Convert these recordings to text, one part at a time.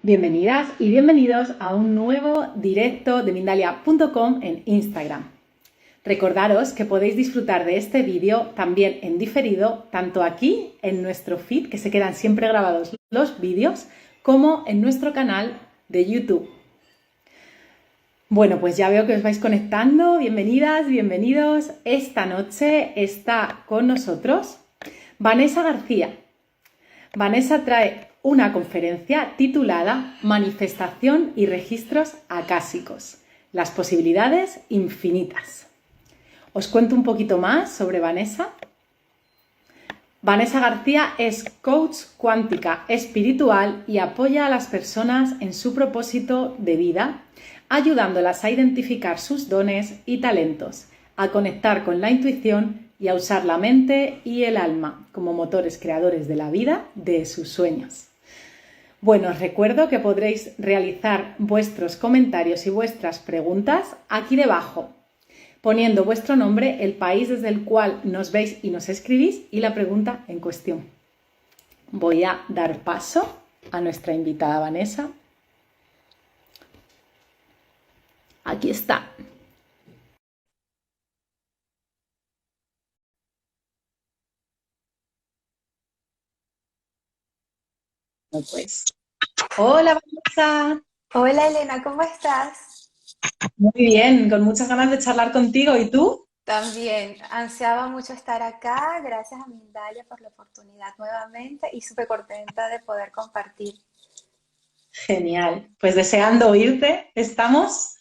Bienvenidas y bienvenidos a un nuevo directo de Mindalia.com en Instagram. Recordaros que podéis disfrutar de este vídeo también en diferido, tanto aquí en nuestro feed, que se quedan siempre grabados los vídeos, como en nuestro canal de YouTube. Bueno, pues ya veo que os vais conectando. Bienvenidas, bienvenidos. Esta noche está con nosotros Vanessa García. Vanessa trae una conferencia titulada Manifestación y registros acásicos. Las posibilidades infinitas. Os cuento un poquito más sobre Vanessa. Vanessa García es coach cuántica espiritual y apoya a las personas en su propósito de vida, ayudándolas a identificar sus dones y talentos, a conectar con la intuición y a usar la mente y el alma como motores creadores de la vida de sus sueños. Bueno, os recuerdo que podréis realizar vuestros comentarios y vuestras preguntas aquí debajo, poniendo vuestro nombre, el país desde el cual nos veis y nos escribís y la pregunta en cuestión. Voy a dar paso a nuestra invitada Vanessa. Aquí está. Pues. Hola Vanessa. Hola Elena, ¿cómo estás? Muy bien, con muchas ganas de charlar contigo. ¿Y tú? También, ansiaba mucho estar acá, gracias a Mindalia por la oportunidad nuevamente y súper contenta de poder compartir. Genial. Pues deseando oírte estamos.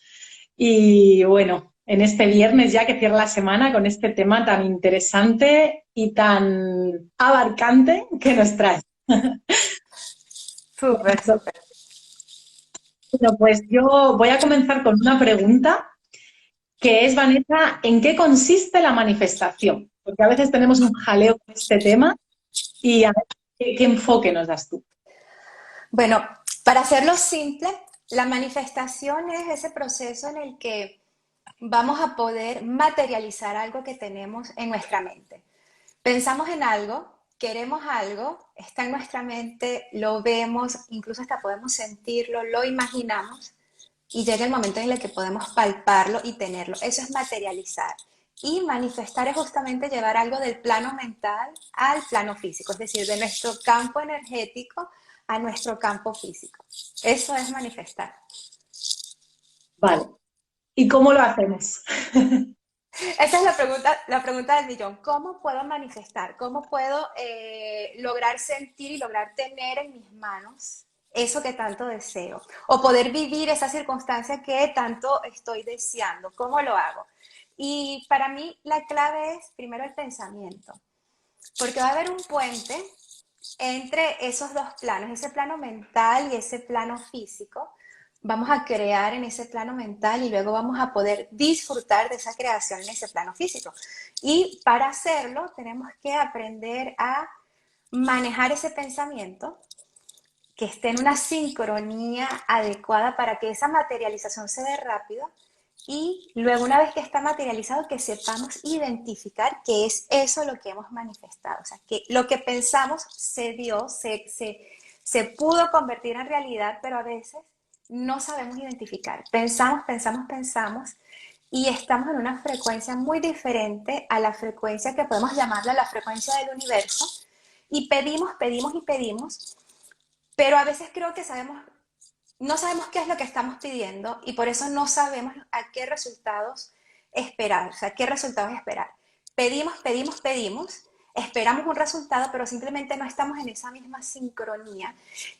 Y bueno, en este viernes ya que cierra la semana con este tema tan interesante y tan abarcante que nos trae. Súper, súper. Bueno, pues yo voy a comenzar con una pregunta que es, Vanessa, ¿en qué consiste la manifestación? Porque a veces tenemos un jaleo con este tema y a ver qué enfoque nos das tú. Bueno, para hacerlo simple, la manifestación es ese proceso en el que vamos a poder materializar algo que tenemos en nuestra mente. Pensamos en algo, queremos algo, está en nuestra mente, lo vemos, incluso hasta podemos sentirlo, lo imaginamos y llega el momento en el que podemos palparlo y tenerlo. Eso es materializar. Y manifestar es justamente llevar algo del plano mental al plano físico, es decir, de nuestro campo energético a nuestro campo físico. Eso es manifestar. Vale. ¿Y cómo lo hacemos? Esa es la pregunta del millón. ¿Cómo puedo manifestar? ¿Cómo puedo lograr sentir y lograr tener en mis manos eso que tanto deseo? O poder vivir esa circunstancia que tanto estoy deseando. ¿Cómo lo hago? Y para mí la clave es primero el pensamiento, porque va a haber un puente entre esos dos planos, ese plano mental y ese plano físico. Vamos a crear en ese plano mental y luego vamos a poder disfrutar de esa creación en ese plano físico. Y para hacerlo tenemos que aprender a manejar ese pensamiento, que esté en una sincronía adecuada para que esa materialización se dé rápido y luego una vez que está materializado que sepamos identificar qué es eso lo que hemos manifestado, o sea, que lo que pensamos se dio, se pudo convertir en realidad, pero a veces no sabemos identificar. Pensamos, pensamos, pensamos y estamos en una frecuencia muy diferente a la frecuencia que podemos llamarla la frecuencia del universo y pedimos, pedimos y pedimos, pero a veces creo que no sabemos qué es lo que estamos pidiendo y por eso no sabemos a qué resultados esperar, o sea, qué resultados esperar. Pedimos, pedimos, pedimos, esperamos un resultado, pero simplemente no estamos en esa misma sincronía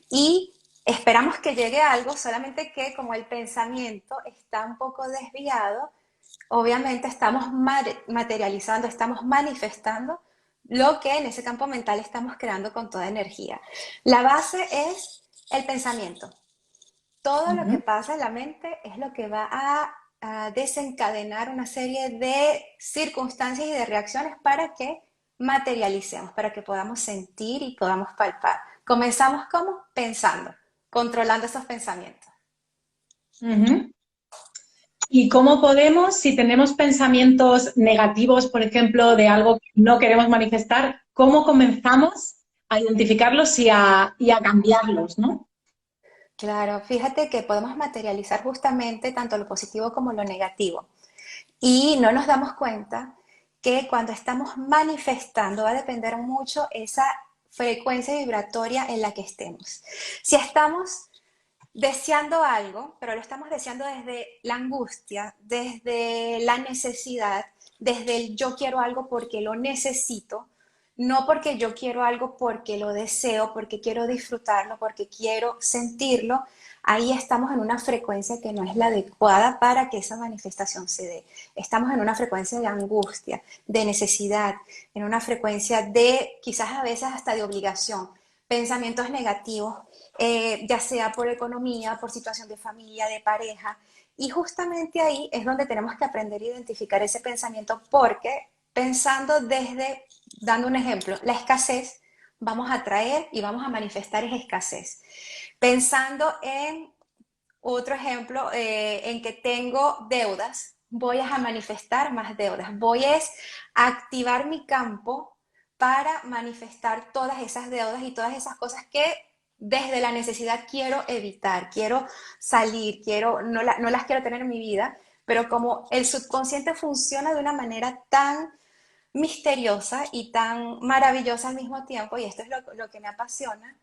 y esperamos que llegue algo, solamente que como el pensamiento está un poco desviado, obviamente estamos materializando, estamos manifestando lo que en ese campo mental estamos creando con toda energía. La base es el pensamiento. Todo lo que pasa en la mente es lo que va a desencadenar una serie de circunstancias y de reacciones para que materialicemos, para que podamos sentir y podamos palpar. Comenzamos como pensando, controlando esos pensamientos. Uh-huh. ¿Y cómo podemos, si tenemos pensamientos negativos, por ejemplo, de algo que no queremos manifestar, cómo comenzamos a identificarlos y a cambiarlos, ¿no? Claro, fíjate que podemos materializar justamente tanto lo positivo como lo negativo. Y no nos damos cuenta que cuando estamos manifestando va a depender mucho esa frecuencia vibratoria en la que estemos. Si estamos deseando algo, pero lo estamos deseando desde la angustia, desde la necesidad, desde el yo quiero algo porque lo necesito, no porque yo quiero algo porque lo deseo, porque quiero disfrutarlo, porque quiero sentirlo, ahí estamos en una frecuencia que no es la adecuada para que esa manifestación se dé. Estamos en una frecuencia de angustia, de necesidad, en una frecuencia de quizás a veces hasta de obligación, pensamientos negativos, ya sea por economía, por situación de familia, de pareja. Y justamente ahí es donde tenemos que aprender a identificar ese pensamiento porque pensando desde, dando un ejemplo, la escasez, vamos a traer y vamos a manifestar esa escasez. Pensando en otro ejemplo, en que tengo deudas, voy a manifestar más deudas. Voy a activar mi campo para manifestar todas esas deudas y todas esas cosas que desde la necesidad quiero evitar, quiero salir, no las quiero tener en mi vida, pero como el subconsciente funciona de una manera tan misteriosa y tan maravillosa al mismo tiempo, y esto es lo que me apasiona,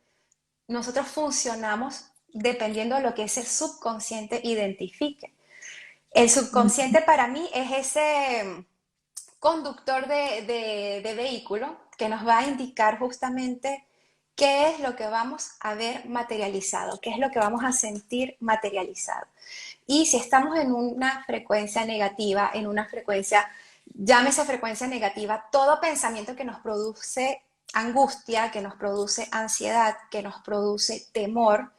nosotros funcionamos dependiendo de lo que ese subconsciente identifique. El subconsciente para mí es ese conductor de vehículo que nos va a indicar justamente qué es lo que vamos a ver materializado, qué es lo que vamos a sentir materializado. Y si estamos en una frecuencia negativa, en una frecuencia, llámese frecuencia negativa, todo pensamiento que nos produce angustia, que nos produce ansiedad, que nos produce temor,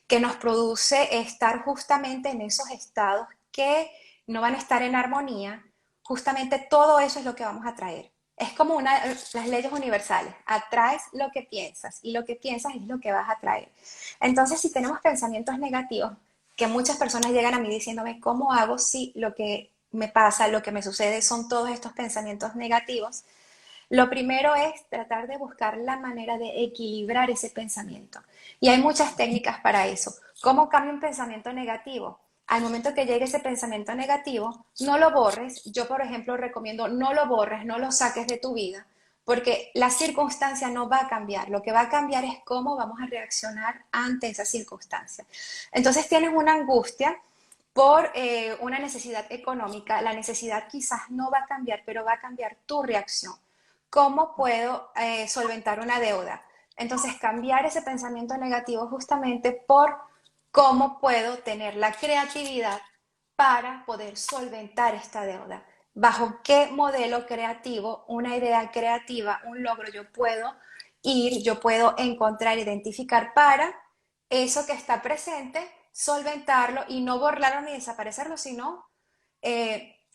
que nos produce estar justamente en esos estados que no van a estar en armonía, justamente todo eso es lo que vamos a traer. Es como las leyes universales, atraes lo que piensas y lo que piensas es lo que vas a traer. Entonces, si tenemos pensamientos negativos, que muchas personas llegan a mí diciéndome, ¿cómo hago si lo que me pasa, lo que me sucede son todos estos pensamientos negativos? Lo primero es tratar de buscar la manera de equilibrar ese pensamiento. Y hay muchas técnicas para eso. ¿Cómo cambia un pensamiento negativo? Al momento que llegue ese pensamiento negativo, no lo borres. Yo, por ejemplo, recomiendo no lo borres, no lo saques de tu vida, porque la circunstancia no va a cambiar. Lo que va a cambiar es cómo vamos a reaccionar ante esa circunstancia. Entonces tienes una angustia por una necesidad económica. La necesidad quizás no va a cambiar, pero va a cambiar tu reacción. ¿Cómo puedo solventar una deuda? Entonces, cambiar ese pensamiento negativo justamente por cómo puedo tener la creatividad para poder solventar esta deuda. ¿Bajo qué modelo creativo, una idea creativa, un logro yo puedo ir, yo puedo encontrar, identificar para eso que está presente, solventarlo y no borrarlo ni desaparecerlo, sino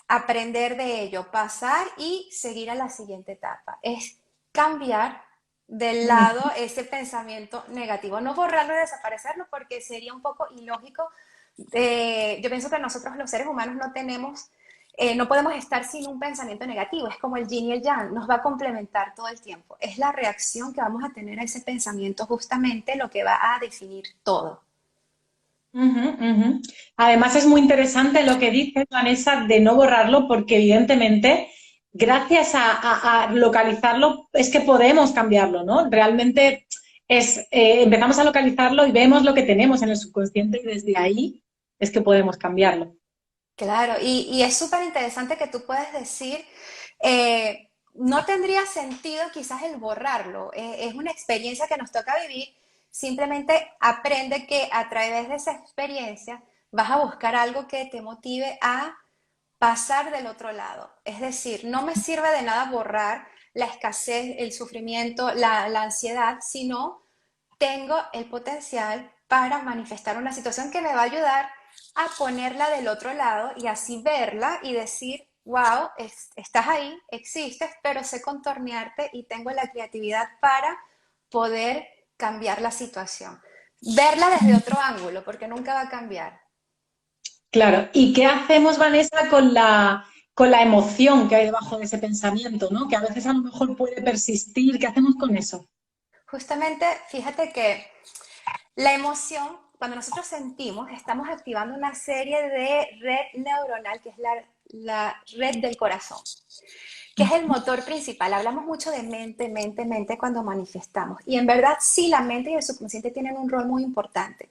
aprender de ello, pasar y seguir a la siguiente etapa. Es cambiar del lado ese pensamiento negativo, no borrarlo y desaparecerlo porque sería un poco ilógico. Yo pienso que nosotros los seres humanos no tenemos, no podemos estar sin un pensamiento negativo, es como el yin y el yang, nos va a complementar todo el tiempo. Es la reacción que vamos a tener a ese pensamiento justamente lo que va a definir todo. Ujú, ujú. Además es muy interesante lo que dices, Vanessa, de no borrarlo, porque evidentemente, gracias a localizarlo, es que podemos cambiarlo, ¿no? Realmente empezamos a localizarlo y vemos lo que tenemos en el subconsciente y desde ahí es que podemos cambiarlo. Claro, y es súper interesante que tú puedes decir, no tendría sentido quizás el borrarlo, es una experiencia que nos toca vivir, simplemente aprende que a través de esa experiencia vas a buscar algo que te motive a pasar del otro lado. Es decir, no me sirve de nada borrar la escasez, el sufrimiento, la ansiedad, sino tengo el potencial para manifestar una situación que me va a ayudar a ponerla del otro lado y así verla y decir, wow, estás ahí, existes, pero sé contornearte y tengo la creatividad para poder cambiar la situación. Verla desde otro ángulo, porque nunca va a cambiar. Claro. ¿Y qué hacemos, Vanessa, con la emoción que hay debajo de ese pensamiento, ¿no? Que a veces a lo mejor puede persistir. ¿Qué hacemos con eso? Justamente, fíjate que la emoción cuando nosotros sentimos, estamos activando una serie de red neuronal, que es la red del corazón, que es el motor principal. Hablamos mucho de mente, mente, mente cuando manifestamos. Y en verdad sí, la mente y el subconsciente tienen un rol muy importante.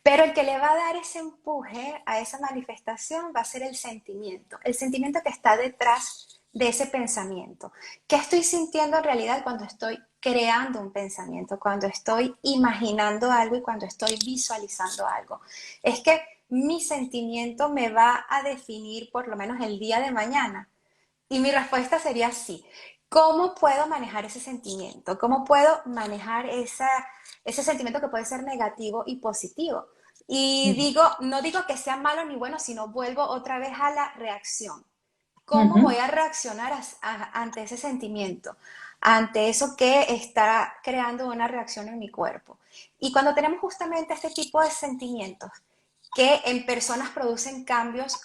Pero el que le va a dar ese empuje a esa manifestación va a ser el sentimiento que está detrás de ese pensamiento. ¿Qué estoy sintiendo en realidad cuando estoy creando un pensamiento, cuando estoy imaginando algo y cuando estoy visualizando algo? Es que mi sentimiento me va a definir por lo menos el día de mañana. Y mi respuesta sería sí. ¿Cómo puedo manejar ese sentimiento? ¿Cómo puedo manejar ese sentimiento que puede ser negativo y positivo? Y digo, no digo que sea malo ni bueno, sino vuelvo otra vez a la reacción. ¿Cómo voy Ujú, a reaccionar ante ese sentimiento? Ante eso que está creando una reacción en mi cuerpo. Y cuando tenemos justamente este tipo de sentimientos que en personas producen cambios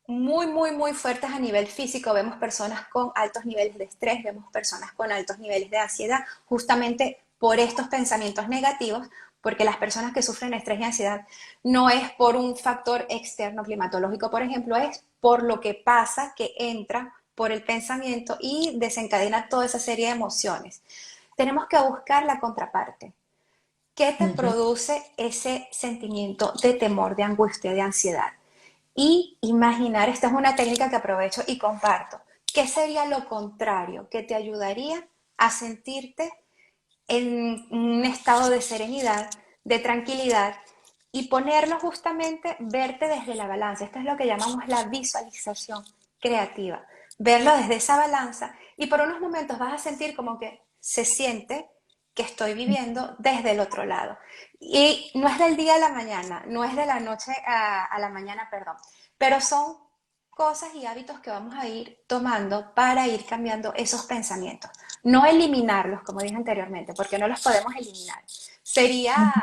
muy, muy, muy fuertes a nivel físico. Vemos personas con altos niveles de estrés, vemos personas con altos niveles de ansiedad, justamente por estos pensamientos negativos, porque las personas que sufren estrés y ansiedad no es por un factor externo climatológico, por ejemplo, es por lo que pasa que entra por el pensamiento y desencadena toda esa serie de emociones. Tenemos que buscar la contraparte. ¿Qué te ujú. produce ese sentimiento de temor, de angustia, de ansiedad? Y imaginar, esta es una técnica que aprovecho y comparto, ¿qué sería lo contrario que te ayudaría a sentirte en un estado de serenidad, de tranquilidad y ponerlo justamente, verte desde la balanza? Esto es lo que llamamos la visualización creativa. Verlo desde esa balanza y por unos momentos vas a sentir como que se siente que estoy viviendo desde el otro lado. Y no es del día a la mañana, no es de la noche a la mañana, perdón, pero son cosas y hábitos que vamos a ir tomando para ir cambiando esos pensamientos. No eliminarlos, como dije anteriormente, porque no los podemos eliminar. Sería,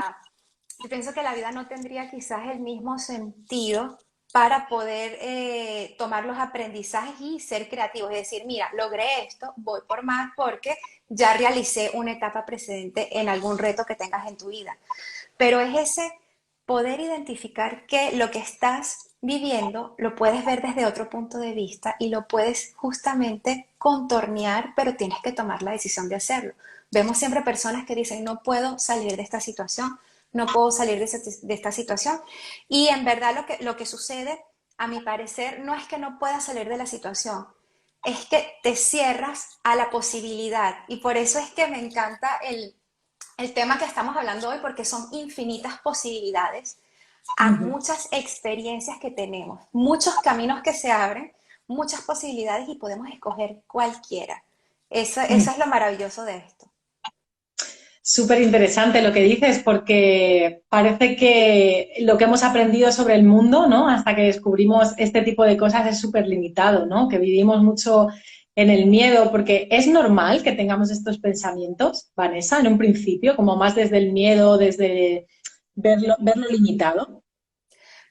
yo pienso que la vida no tendría quizás el mismo sentido para poder tomar los aprendizajes y ser creativos. Es decir, mira, logré esto, voy por más porque ya realicé una etapa precedente en algún reto que tengas en tu vida. Pero es ese poder identificar que lo que estás viviendo lo puedes ver desde otro punto de vista y lo puedes justamente contornear, pero tienes que tomar la decisión de hacerlo. Vemos siempre personas que dicen, no puedo salir de esta situación, no puedo salir de esta situación. Y en verdad lo que sucede, a mi parecer, no es que no puedas salir de la situación, es que te cierras a la posibilidad. Y por eso es que me encanta el tema que estamos hablando hoy, porque son infinitas posibilidades a Ujú. muchas experiencias que tenemos, muchos caminos que se abren, muchas posibilidades y podemos escoger cualquiera. Eso es lo maravilloso de esto. Súper interesante lo que dices, porque parece que lo que hemos aprendido sobre el mundo, ¿no? Hasta que descubrimos este tipo de cosas es súper limitado, ¿no? Que vivimos mucho en el miedo, porque es normal que tengamos estos pensamientos, Vanessa, en un principio, como más desde el miedo, desde verlo limitado.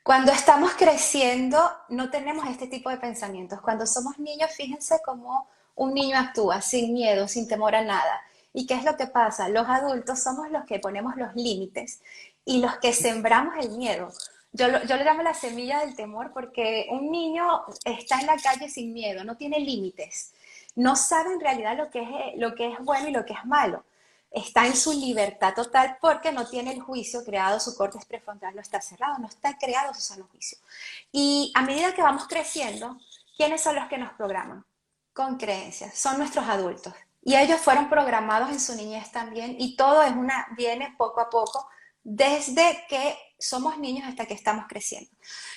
Cuando estamos creciendo, no tenemos este tipo de pensamientos. Cuando somos niños, fíjense cómo un niño actúa sin miedo, sin temor a nada. ¿Y qué es lo que pasa? Los adultos somos los que ponemos los límites y los que sembramos el miedo. Yo le llamo la semilla del temor porque un niño está en la calle sin miedo, no tiene límites, no sabe en realidad lo que es bueno y lo que es malo. Está en su libertad total porque no tiene el juicio creado, su córtex prefrontal no está cerrado, no está creado su sano juicio. Y a medida que vamos creciendo, ¿quiénes son los que nos programan? Con creencias, son nuestros adultos. Y ellos fueron programados en su niñez también y todo viene poco a poco desde que somos niños hasta que estamos creciendo.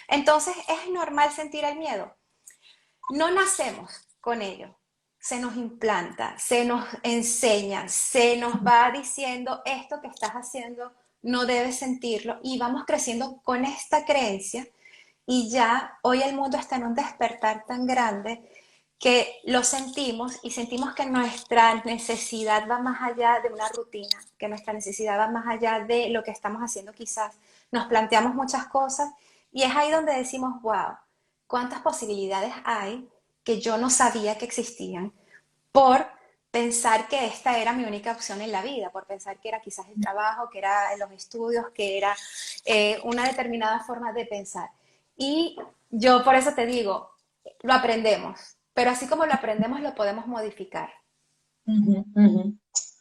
Entonces es normal sentir el miedo. No nacemos con ello, se nos implanta, se nos enseña, se nos va diciendo esto que estás haciendo, no debes sentirlo y vamos creciendo con esta creencia y ya hoy el mundo está en un despertar tan grande que lo sentimos y sentimos que nuestra necesidad va más allá de una rutina, que nuestra necesidad va más allá de lo que estamos haciendo quizás. Nos planteamos muchas cosas y es ahí donde decimos, wow, cuántas posibilidades hay que yo no sabía que existían por pensar que esta era mi única opción en la vida, por pensar que era quizás el trabajo, que era los estudios, que era una determinada forma de pensar. Y yo por eso te digo, lo aprendemos, pero así como lo aprendemos, lo podemos modificar. Ujú, ujú.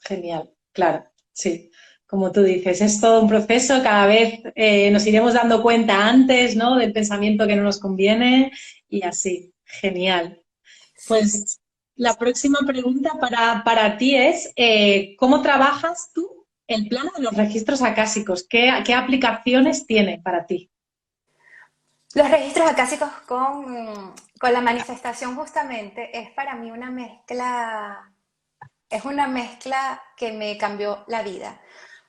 Genial, claro, sí. Como tú dices, es todo un proceso, cada vez nos iremos dando cuenta antes, ¿no? Del pensamiento que no nos conviene y así. Genial. Sí. Pues la próxima pregunta para ti es, ¿cómo trabajas tú el plano de los registros acásicos? ¿Qué aplicaciones tiene para ti? Los registros acásicos con la manifestación justamente es para mí una mezcla, es una mezcla que me cambió la vida.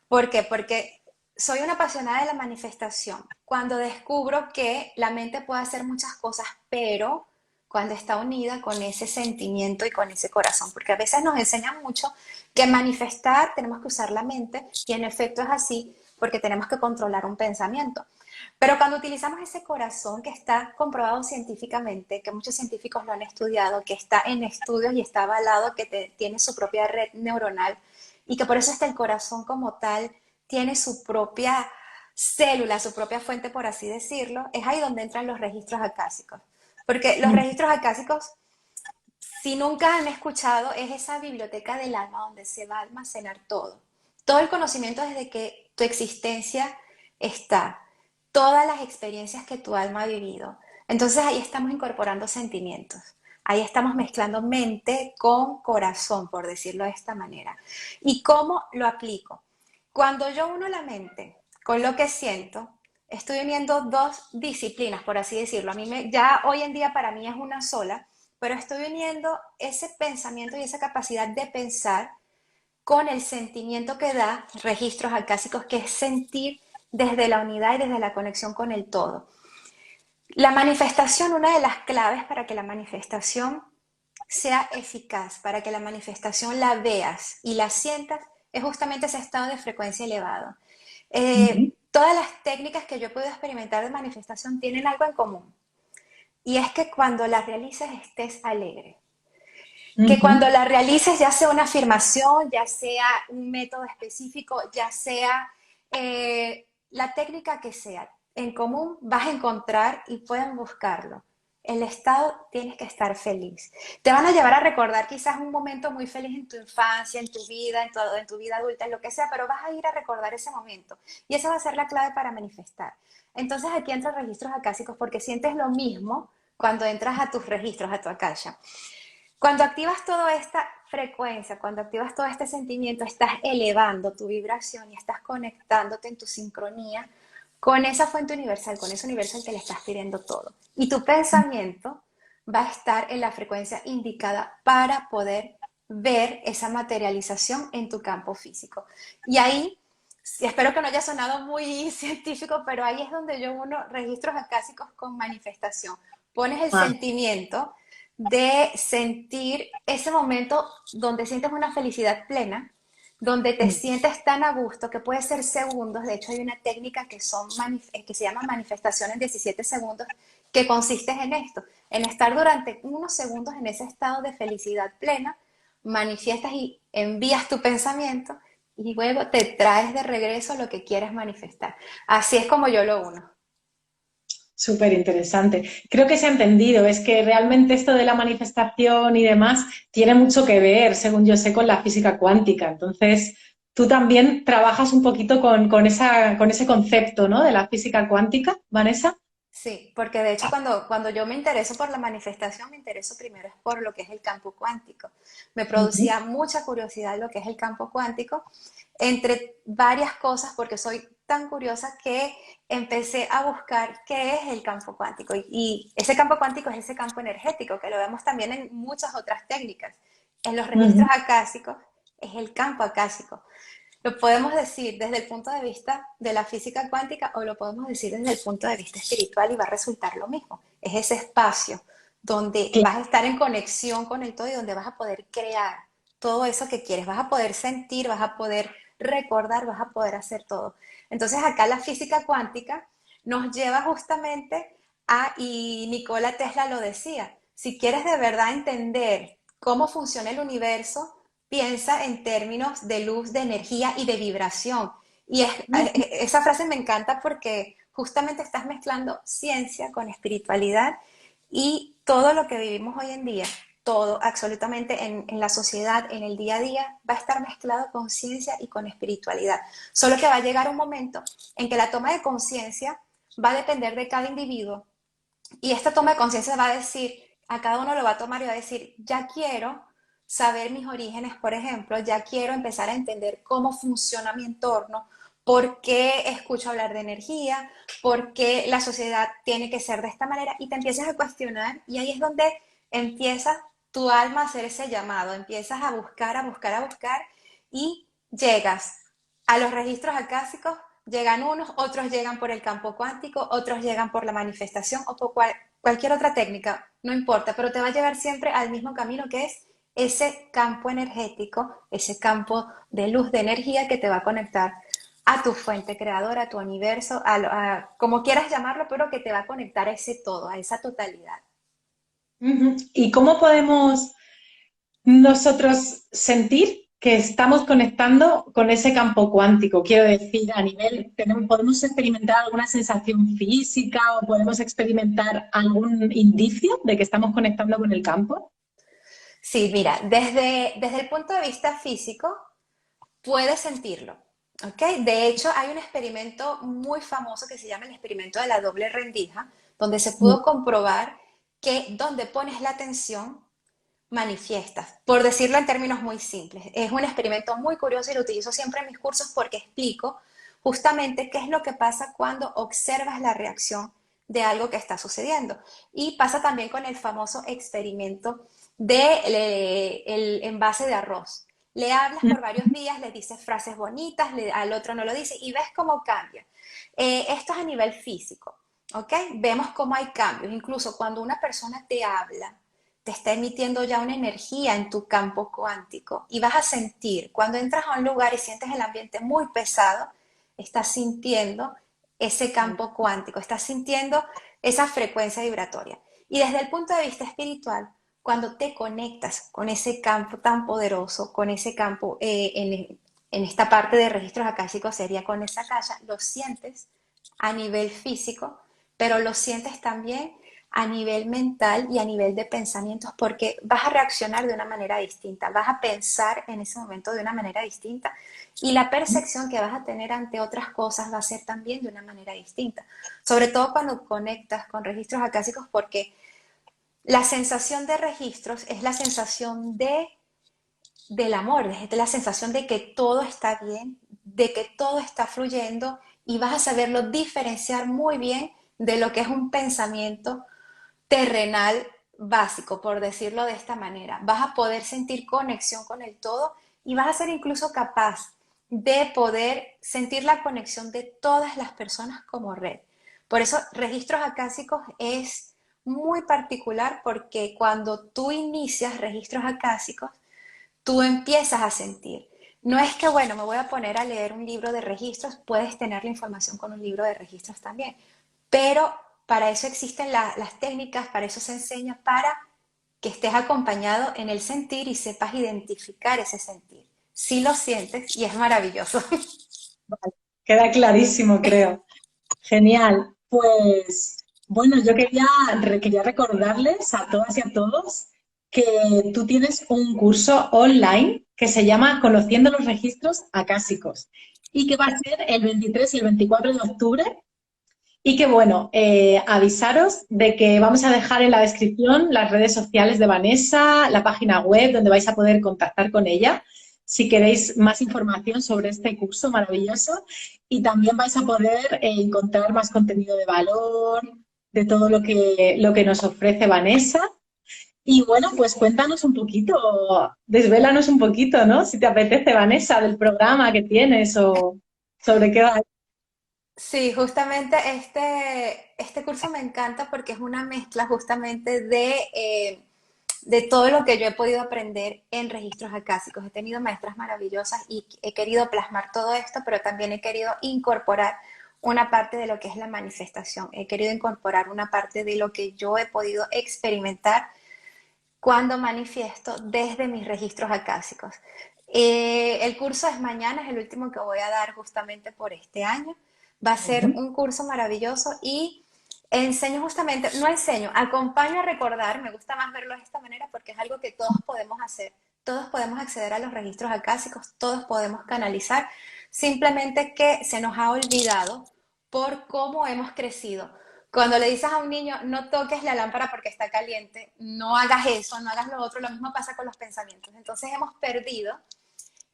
¿Por qué? Porque soy una apasionada de la manifestación. Cuando descubro que la mente puede hacer muchas cosas, pero cuando está unida con ese sentimiento y con ese corazón, porque a veces nos enseñan mucho que manifestar tenemos que usar la mente y en efecto es así porque tenemos que controlar un pensamiento. Pero cuando utilizamos ese corazón que está comprobado científicamente, que muchos científicos lo han estudiado, que está en estudios y está avalado, que tiene su propia red neuronal y que por eso está el corazón como tal, tiene su propia célula, su propia fuente, por así decirlo, es ahí donde entran los registros acásicos. Porque los registros acásicos, si nunca han escuchado, es esa biblioteca del alma donde se va a almacenar todo. Todo el conocimiento desde que tu existencia está, todas las experiencias que tu alma ha vivido. Entonces ahí estamos incorporando sentimientos. Ahí estamos mezclando mente con corazón, por decirlo de esta manera. ¿Y cómo lo aplico? Cuando yo uno la mente con lo que siento, estoy uniendo dos disciplinas, por así decirlo. Ya hoy en día para mí es una sola, pero estoy uniendo ese pensamiento y esa capacidad de pensar con el sentimiento que da registros acásicos, que es sentir desde la unidad y desde la conexión con el todo. La manifestación, una de las claves para que la manifestación sea eficaz, para que la manifestación la veas y la sientas, es justamente ese estado de frecuencia elevado. Ujú, Todas las técnicas que yo puedo experimentar de manifestación tienen algo en común, y es que cuando las realices estés alegre. Que ujú. cuando la realices, ya sea una afirmación, ya sea un método específico, ya sea la técnica que sea, en común vas a encontrar y pueden buscarlo. El estado tienes que estar feliz. Te van a llevar a recordar quizás un momento muy feliz en tu infancia, en tu vida, en tu vida adulta, en lo que sea, pero vas a ir a recordar ese momento. Y esa va a ser la clave para manifestar. Entonces aquí entran registros acásicos porque sientes lo mismo cuando entras a tus registros, a tu akasha. Cuando activas toda esta frecuencia, cuando activas todo este sentimiento, estás elevando tu vibración y estás conectándote en tu sincronía con esa fuente universal, con ese universal que le estás pidiendo todo. Y tu pensamiento va a estar en la frecuencia indicada para poder ver esa materialización en tu campo físico. Y ahí, espero que no haya sonado muy científico, pero ahí es donde yo uno registros acásicos con manifestación. Pones el Ah, sentimiento de sentir ese momento donde sientes una felicidad plena, donde te mm, sientes tan a gusto que puede ser segundos. De hecho, hay una técnica que se llama manifestación en 17 segundos, que consiste en esto, en estar durante unos segundos en ese estado de felicidad plena, manifiestas y envías tu pensamiento y luego te traes de regreso lo que quieres manifestar. Así es como yo lo uno. súper interesante. Creo que se ha entendido, es que realmente esto de la manifestación y demás tiene mucho que ver, según yo sé, con la física cuántica. Entonces, tú también trabajas un poquito con ese concepto, ¿no? De la física cuántica, Vanessa. Sí, porque de hecho cuando yo me intereso por la manifestación, me intereso primero es por lo que es el campo cuántico. Me Ujú, producía mucha curiosidad lo que es el campo cuántico, entre varias cosas, porque soy tan curiosa que empecé a buscar qué es el campo cuántico. Y ese campo cuántico es ese campo energético, que lo vemos también en muchas otras técnicas. En los registros ujú. acásicos es el campo acásico. Lo podemos decir desde el punto de vista de la física cuántica o lo podemos decir desde el punto de vista espiritual y va a resultar lo mismo. Es ese espacio donde vas a estar en conexión con el todo y donde vas a poder crear todo eso que quieres. Vas a poder sentir, vas a poder recordar, vas a poder hacer todo. Entonces acá la física cuántica nos lleva justamente y Nikola Tesla lo decía, si quieres de verdad entender cómo funciona el universo, piensa en términos de luz, de energía y de vibración. Esa frase me encanta porque justamente estás mezclando ciencia con espiritualidad y todo lo que vivimos hoy en día, todo absolutamente en la sociedad, en el día a día, va a estar mezclado con ciencia y con espiritualidad. Solo que va a llegar un momento en que la toma de conciencia va a depender de cada individuo y esta toma de conciencia va a decir, a cada uno lo va a tomar y va a decir, ya quiero saber mis orígenes, por ejemplo, ya quiero empezar a entender cómo funciona mi entorno, por qué escucho hablar de energía, por qué la sociedad tiene que ser de esta manera, y te empiezas a cuestionar, y ahí es donde empieza tu alma a hacer ese llamado, empiezas a buscar, a buscar, a buscar, y llegas a los registros acásicos. Llegan unos, otros llegan por el campo cuántico, otros llegan por la manifestación o por cualquier otra técnica, no importa, pero te va a llevar siempre al mismo camino que es ese campo energético, ese campo de luz, de energía que te va a conectar a tu fuente creadora, a tu universo, como quieras llamarlo, pero que te va a conectar a ese todo, a esa totalidad. Ujú. ¿Y cómo podemos nosotros sentir que estamos conectando con ese campo cuántico? Quiero decir, a nivel, ¿podemos experimentar alguna sensación física o podemos experimentar algún indicio de que estamos conectando con el campo? Sí, mira, desde el punto de vista físico, puedes sentirlo, ¿ok? De hecho, hay un experimento muy famoso que se llama el experimento de la doble rendija, donde se pudo comprobar que donde pones la atención, manifiestas, por decirlo en términos muy simples. Es un experimento muy curioso y lo utilizo siempre en mis cursos porque explico justamente qué es lo que pasa cuando observas la reacción de algo que está sucediendo. Y pasa también con el famoso experimento del envase de arroz. Le hablas por varios días, le dices frases bonitas, al otro no lo dice y ves cómo cambia. Esto es a nivel físico, ¿ok? Vemos cómo hay cambios. Incluso cuando una persona te habla, te está emitiendo ya una energía en tu campo cuántico y vas a sentir, cuando entras a un lugar y sientes el ambiente muy pesado, estás sintiendo ese campo cuántico, estás sintiendo esa frecuencia vibratoria. Y desde el punto de vista espiritual, cuando te conectas con ese campo tan poderoso, con ese campo en esta parte de registros akáshicos sería con esa akasha, lo sientes a nivel físico, pero lo sientes también a nivel mental y a nivel de pensamientos, porque vas a reaccionar de una manera distinta, vas a pensar en ese momento de una manera distinta y la percepción que vas a tener ante otras cosas va a ser también de una manera distinta, sobre todo cuando conectas con registros acásicos, porque la sensación de registros es la sensación del amor, es la sensación de que todo está bien, de que todo está fluyendo y vas a saberlo diferenciar muy bien de lo que es un pensamiento terrenal básico, por decirlo de esta manera. Vas a poder sentir conexión con el todo y vas a ser incluso capaz de poder sentir la conexión de todas las personas como red. Por eso registros acásicos es muy particular porque cuando tú inicias registros acásicos, tú empiezas a sentir. No es que, bueno, me voy a poner a leer un libro de registros, puedes tener la información con un libro de registros también, pero para eso existen las técnicas, para eso se enseña, para que estés acompañado en el sentir y sepas identificar ese sentir. Sí lo sientes y es maravilloso. Queda clarísimo, creo. Genial. Pues bueno, yo quería recordarles a todas y a todos que tú tienes un curso online que se llama Conociendo los registros acásicos y que va a ser el 23 y el 24 de octubre. Y que bueno, avisaros de que vamos a dejar en la descripción las redes sociales de Vanessa, la página web donde vais a poder contactar con ella si queréis más información sobre este curso maravilloso. Y también vais a poder encontrar más contenido de valor, de todo lo que nos ofrece Vanessa. Y bueno, pues cuéntanos un poquito, desvélanos un poquito, ¿no? Si te apetece, Vanessa, del programa que tienes o sobre qué va. Sí, justamente este curso me encanta porque es una mezcla justamente de todo lo que yo he podido aprender en registros acásicos. He tenido maestras maravillosas y he querido plasmar todo esto, pero también he querido incorporar una parte de lo que es la manifestación. He querido incorporar una parte de lo que yo he podido experimentar cuando manifiesto desde mis registros acásicos. El curso es mañana, es el último que voy a dar justamente por este año. Va a ser Ujú. un curso maravilloso y enseño justamente, no enseño, acompaño a recordar, me gusta más verlo de esta manera porque es algo que todos podemos hacer. Todos podemos acceder a los registros acásicos, todos podemos canalizar, simplemente que se nos ha olvidado por cómo hemos crecido. Cuando le dices a un niño, no toques la lámpara porque está caliente, no hagas eso, no hagas lo otro, lo mismo pasa con los pensamientos. Entonces hemos perdido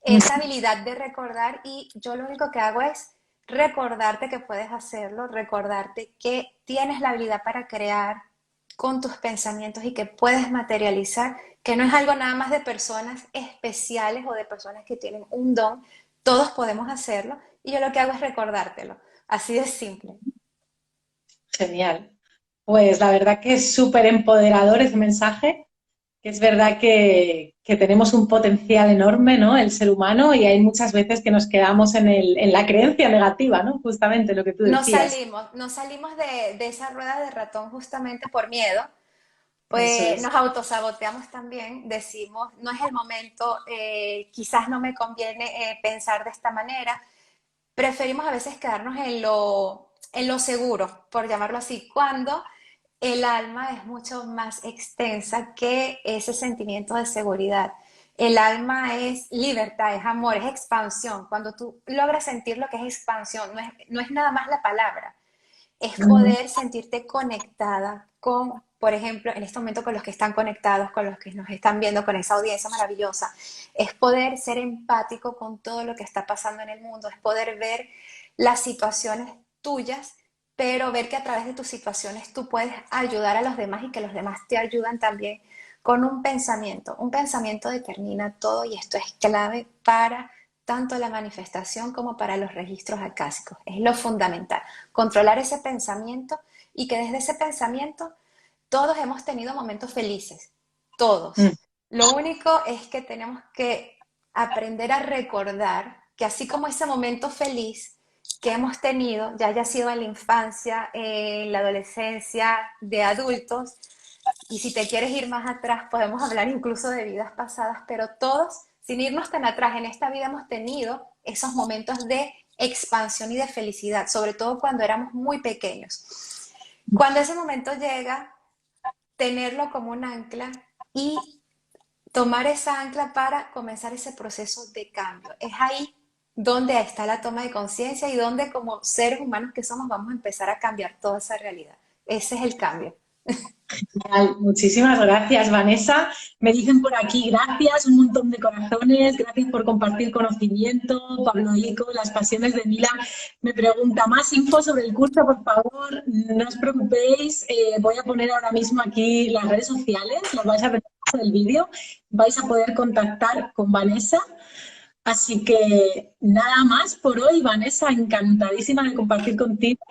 esa habilidad de recordar y yo lo único que hago es recordarte que puedes hacerlo, recordarte que tienes la habilidad para crear con tus pensamientos y que puedes materializar, que no es algo nada más de personas especiales o de personas que tienen un don, todos podemos hacerlo y yo lo que hago es recordártelo, así de simple. Genial. Pues la verdad que es súper empoderador ese mensaje, que es verdad que tenemos un potencial enorme, ¿no? El ser humano, y hay muchas veces que nos quedamos en la creencia negativa, ¿no? Justamente lo que tú decías. No salimos de esa rueda de ratón justamente por miedo, Eso pues es. nos autosaboteamos también, decimos, no es el momento, quizás no me conviene pensar de esta manera. Preferimos a veces quedarnos en lo seguro, por llamarlo así, cuando el alma es mucho más extensa que ese sentimiento de seguridad. El alma es libertad, es amor, es expansión. Cuando tú logras sentir lo que es expansión, no es nada más la palabra, es Ujú. poder sentirte conectada con, por ejemplo, en este momento con los que están conectados, con los que nos están viendo, con esa audiencia maravillosa, es poder ser empático con todo lo que está pasando en el mundo, es poder ver las situaciones tuyas, pero ver que a través de tus situaciones tú puedes ayudar a los demás y que los demás te ayudan también con un pensamiento. Un pensamiento determina todo y esto es clave para tanto la manifestación como para los registros acásicos. Es lo fundamental. Controlar ese pensamiento y que desde ese pensamiento todos hemos tenido momentos felices. Mm. Todos. Lo único es que tenemos que aprender a recordar que así como ese momento feliz que hemos tenido, ya haya sido en la infancia, en la adolescencia, de adultos, y si te quieres ir más atrás, podemos hablar incluso de vidas pasadas, pero todos, sin irnos tan atrás, en esta vida hemos tenido esos momentos de expansión y de felicidad, sobre todo cuando éramos muy pequeños. Cuando ese momento llega, tenerlo como un ancla y tomar esa ancla para comenzar ese proceso de cambio. Es ahí donde está la toma de conciencia y donde como seres humanos que somos vamos a empezar a cambiar toda esa realidad. Ese es el cambio. Genial. Muchísimas gracias, Vanessa. Me dicen por aquí gracias, un montón de corazones, gracias por compartir conocimiento. Pablo Ico, las pasiones de Mila, me pregunta más info sobre el curso, por favor. No os preocupéis, voy a poner ahora mismo aquí las redes sociales, las vais a ver en el vídeo, vais a poder contactar con Vanessa. Así que nada más por hoy, Vanessa, encantadísima de compartir contigo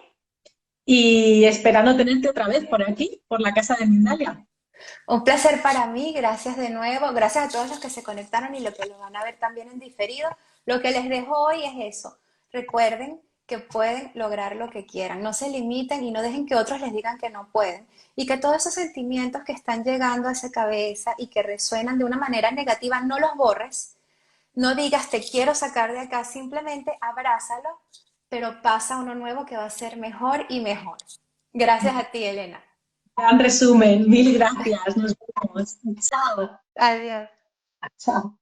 y esperando tenerte otra vez por aquí, por la casa de Mindalia. Un placer para mí, gracias de nuevo, gracias a todos los que se conectaron y los que lo van a ver también en diferido. Lo que les dejo hoy es eso. Recuerden que pueden lograr lo que quieran, no se limiten y no dejen que otros les digan que no pueden. Y que todos esos sentimientos que están llegando a esa cabeza y que resuenan de una manera negativa, no los borres, no digas te quiero sacar de acá, simplemente abrázalo, pero pasa uno nuevo que va a ser mejor y mejor. Gracias a ti, Elena. Gran resumen, mil gracias, nos vemos. Chao. Adiós. Chao.